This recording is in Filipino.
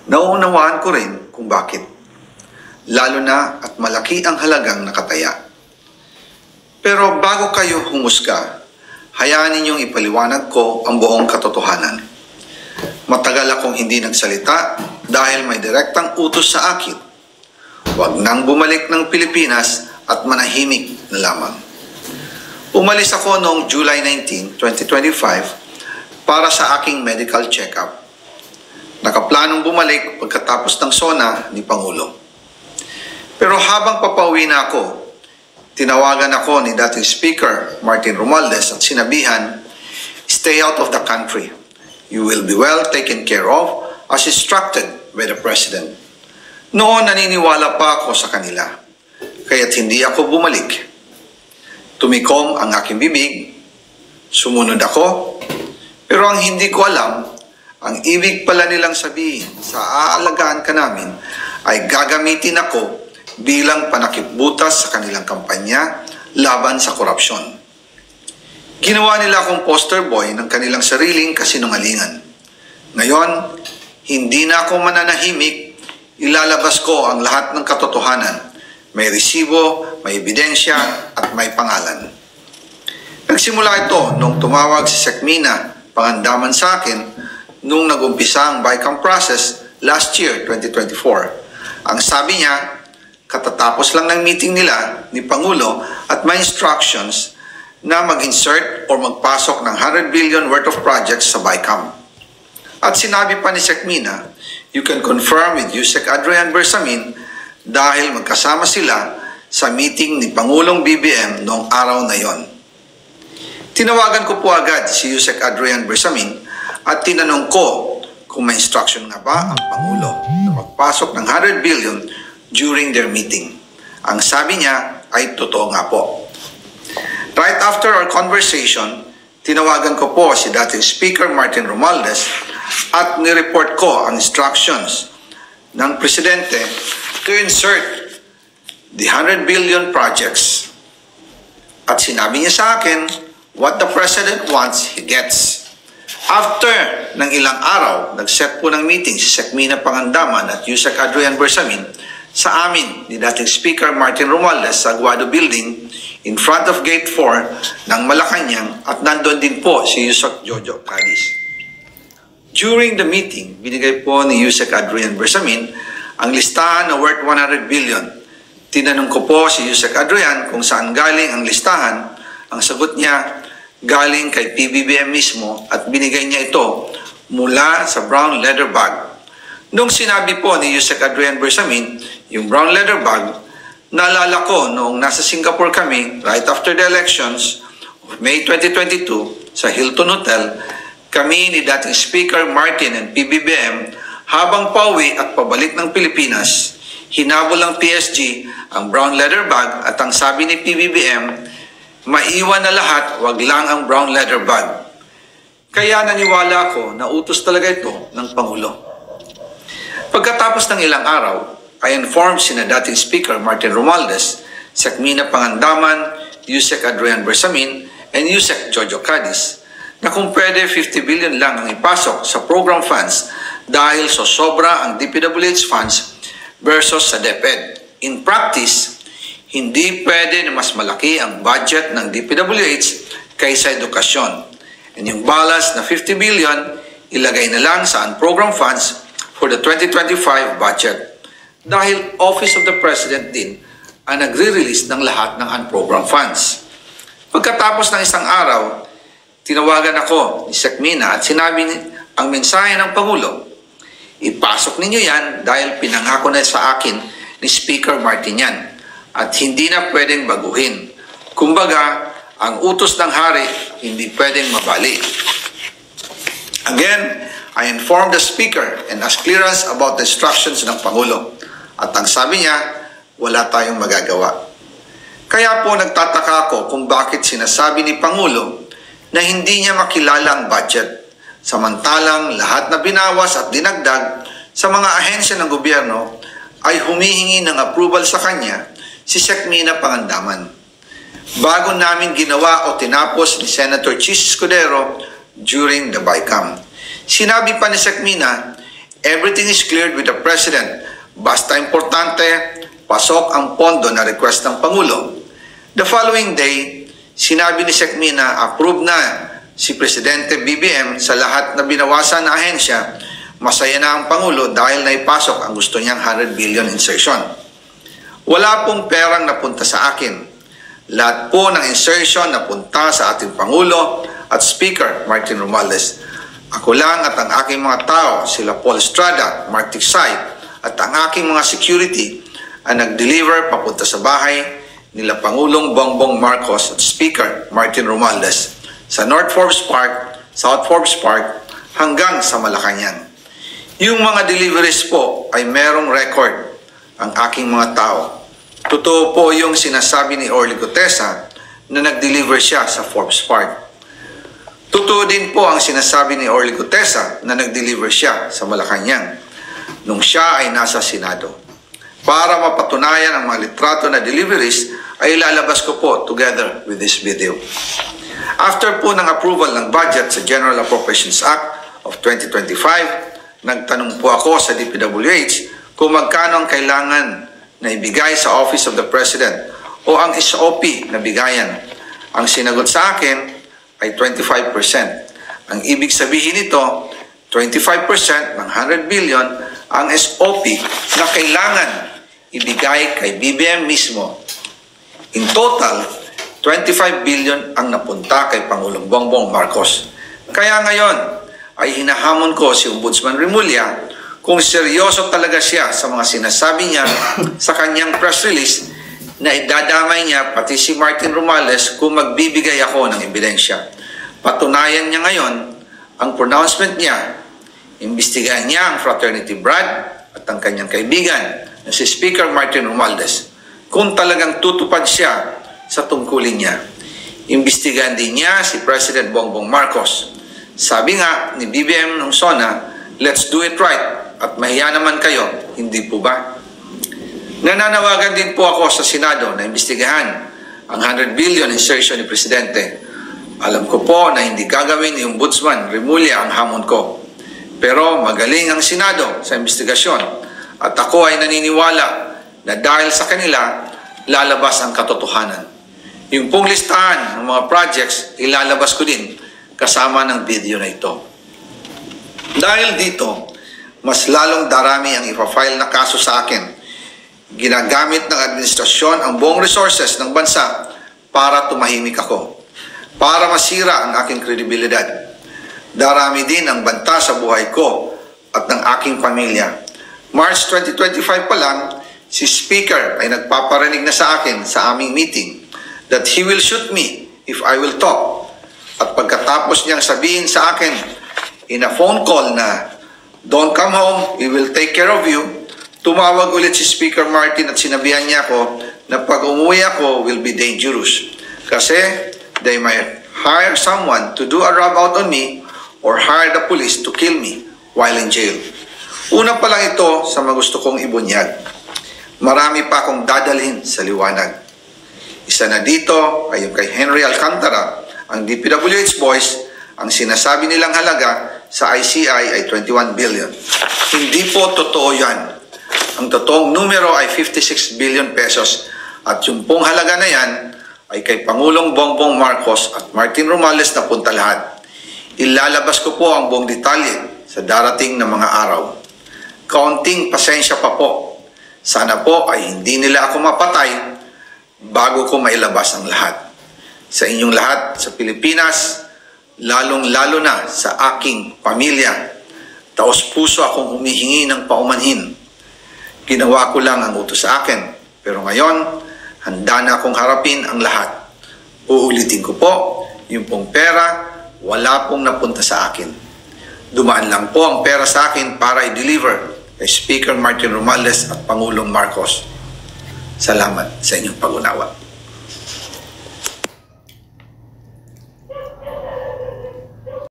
Nauunawaan ko rin kung bakit. Lalo na at malaki ang halagang nakataya. Pero bago kayo humusga, hayaan ninyong ipaliwanag ko ang buong katotohanan. Matagal akong hindi nagsalita dahil may direktang utos sa akin. Huwag nang bumalik ng Pilipinas at manahimik na lamang. Umalis ako noong July 19, 2025 para sa aking medical check-up. Nakaplanong bumalik pagkatapos ng SONA ni Pangulo. Pero habang papauwi na ako, tinawagan ako ni dating Speaker Martin Romualdez at sinabihan, "Stay out of the country. You will be well taken care of as instructed by the President." Noon naniniwala pa ako sa kanila, kaya't hindi ako bumalik. Tumikom ang aking bibig, sumunod ako, pero ang hindi ko alam, ang ibig pala nilang sabihin sa aalagaan ka namin ay gagamitin ako bilang panakipbutas sa kanilang kampanya laban sa korupsyon. Ginawa nila akong poster boy ng kanilang sariling kasinungalingan. Ngayon, hindi na ako mananahimik, ilalabas ko ang lahat ng katotohanan. May resibo, may ebidensya, at may pangalan. Nagsimula ito nung tumawag si Sekmina Pangandaman sa akin nung nag-umpisa ang BICAM process last year, 2024. Ang sabi niya, katatapos lang ng meeting nila ni Pangulo at may instructions na mag-insert or magpasok ng 100 billion worth of projects sa BICAM. At sinabi pa ni Sekmina, you can confirm with Yusek Adrian Bersamin dahil magkasama sila sa meeting ni Pangulong BBM noong araw na yon. Tinawagan ko po agad si Yusek Adrian Bersamin at tinanong ko kung may instruction nga ba ang Pangulo na magpasok ng 100 billion during their meeting. Ang sabi niya ay totoo nga po. Right after our conversation, tinawagan ko po si dating Speaker Martin Romualdez at nireport ko ang instructions ng Presidente to insert the 100 billion projects. At sinabi niya sa akin, what the President wants, he gets. After ng ilang araw, nag-set po ng meeting si Sekmina Pangandaman at Yusek Adrian Bersamin sa amin ni dating Speaker Martin Romualdez sa Aguado Building in front of Gate 4 ng Malacanang at nandun din po si Yusek Jojo Cadiz. During the meeting, binigay po ni Yusek Adrian Bersamin ang listahan na worth 100 billion. Tinanong ko po si Yusek Adrian kung saan galing ang listahan. Ang sagot niya, galing kay PBBM mismo at binigay niya ito mula sa brown leather bag. Nung sinabi po ni Yusek Adrian Bersamin, yung brown leather bag, naalala ko noong nasa Singapore kami right after the elections of May 2022 sa Hilton Hotel, kami ni dating Speaker Martin and PBBM habang pauwi at pabalik ng Pilipinas, hinabol ng PSG ang brown leather bag at ang sabi ni PBBM, maiwan na lahat, wag lang ang brown leather bag. Kaya naniwala ko na utos talaga ito ng Pangulo. Pagkatapos ng ilang araw, I informed sina dating Speaker Martin Romualdez, Sekmina Pangandaman, Yusek Adrian Bersamin, and Yusek Jojo Cadiz na kung pwede 50 billion lang ang ipasok sa program funds dahil so sobra ang DPWH funds versus sa DepEd. In practice, hindi pwede na mas malaki ang budget ng DPWH kaysa edukasyon. And yung balance na 50 billion, ilagay na lang sa program funds for the 2025 budget. Dahil Office of the President din ang nagre-release ng lahat ng unprogrammed funds. Pagkatapos ng isang araw, tinawagan ako ni Sekmina at sinabi ang mensahe ng Pangulo, ipasok ninyo yan dahil pinangako na sa akin ni Speaker Martin yan at hindi na pwedeng baguhin. Kumbaga, ang utos ng hari hindi pwedeng mabali. Again, I informed the Speaker and asked clearance about the instructions ng Pangulo. At ang sabi niya, wala tayong magagawa. Kaya po nagtataka ako kung bakit sinasabi ni Pangulo na hindi niya makilala ang budget. Samantalang lahat na binawas at dinagdag sa mga ahensya ng gobyerno ay humihingi ng approval sa kanya si Sekmina Pangandaman. Bago namin ginawa o tinapos ni Senator Chis Escudero during the BICAM. Sinabi pa ni Sekmina, Everything is cleared with the President. Basta importante, pasok ang pondo na request ng Pangulo. The following day, sinabi ni SECMI na approve na si Presidente BBM sa lahat na binawasan na ahensya. Masaya na ang Pangulo dahil naipasok ang gusto niyang 100 billion insertion. Wala pong perang napunta sa akin. Lahat po ng insertion napunta sa ating Pangulo at Speaker Martin Romualdez. Ako lang at ang aking mga tao, sila Paul Estrada, Mark Tiksay, at ang aking mga security ang nag-deliver papunta sa bahay nila Pangulong Bongbong Marcos at Speaker Martin Romualdez sa North Forbes Park, South Forbes Park hanggang sa Malacanang. Yung mga deliveries po ay merong record ang aking mga tao. Totoo po yung sinasabi ni Orly Gutesa na nag-deliver siya sa Forbes Park. Totoo din po ang sinasabi ni Orly Gutesa na nag-deliver siya sa Malacanang nung siya ay nasa Senado. Para mapatunayan ang mga litrato na deliveries ay ilalabas ko po together with this video. After po ng approval ng budget sa General Appropriations Act of 2025, nagtanong po ako sa DPWH kung magkano ang kailangan na ibigay sa Office of the President o ang SOP na bigayan. Ang sinagot sa akin ay 25%. Ang ibig sabihin nito, 25% ng 100 billion ang SOP na kailangan ibigay kay BBM mismo. In total, 25 billion ang napunta kay Pangulong Bongbong Marcos. Kaya ngayon ay hinahamon ko si Ombudsman Remulla kung seryoso talaga siya sa mga sinasabi niya sa kanyang press release na idadamay niya pati si Martin Romualdez kung magbibigay ako ng ebidensya. Patunayan niya ngayon ang pronouncement niya. Imbestigahan niya ang fraternity Brad at ang kanyang kaibigan na si Speaker Martin Romualdez kung talagang tutupad siya sa tungkulin niya. Imbestigahan din niya si President Bongbong Marcos. Sabi nga ni BBM nung SONA, let's do it right at mahiya naman kayo, hindi po ba? Nananawagan din po ako sa Senado na imbestigahan ang 100 billion insertion ni Presidente. Alam ko po na hindi gagawin ni Ombudsman Remulla ang hamon ko. Pero magaling ang Senado sa investigasyon at ako ay naniniwala na dahil sa kanila, lalabas ang katotohanan. Yung pong listahan ng mga projects, ilalabas ko din kasama ng video na ito. Dahil dito, mas lalong darami ang ipafile na kaso sa akin. Ginagamit ng administrasyon ang buong resources ng bansa para tumahimik ako, para masira ang aking kredibilidad. Darami din ang banta sa buhay ko at ng aking pamilya. March 2025 pa lang, si Speaker ay nagpaparinig na sa akin sa aming meeting that he will shoot me if I will talk. At pagkatapos niyang sabihin sa akin in a phone call na don't come home, we will take care of you, tumawag ulit si Speaker Martin at sinabihan niya ako na pag umuwi ako will be dangerous kasi they might hire someone to do a rub out on me or hire the police to kill me while in jail. Una pa lang ito sa mga gusto kong ibunyag. Marami pa akong dadalhin sa liwanag. Isa na dito ay yung kay Henry Alcantara, ang DPWH boys, ang sinasabi nilang halaga sa ICI ay 21 billion. Hindi po totoo yan. Ang totoong numero ay 56 billion pesos at yung pong halaga na yan ay kay Pangulong Bongbong Marcos at Martin Romualdez na punta lahat. Ilalabas ko po ang buong detalye sa darating na mga araw. Kaunting pasensya pa po. Sana po ay hindi nila ako mapatay bago ko mailabas ang lahat. Sa inyong lahat sa Pilipinas, lalong-lalo na sa aking pamilya, taos-puso akong humihingi ng paumanhin. Ginawa ko lang ang utos sa akin, pero ngayon, handa na akong harapin ang lahat. Uulitin ko po, yung pong pera, wala pong napunta sa akin. Dumaan lang po ang pera sa akin para i-deliver kay Speaker Martin Romualdez at Pangulong Marcos. Salamat sa inyong pag-unawa.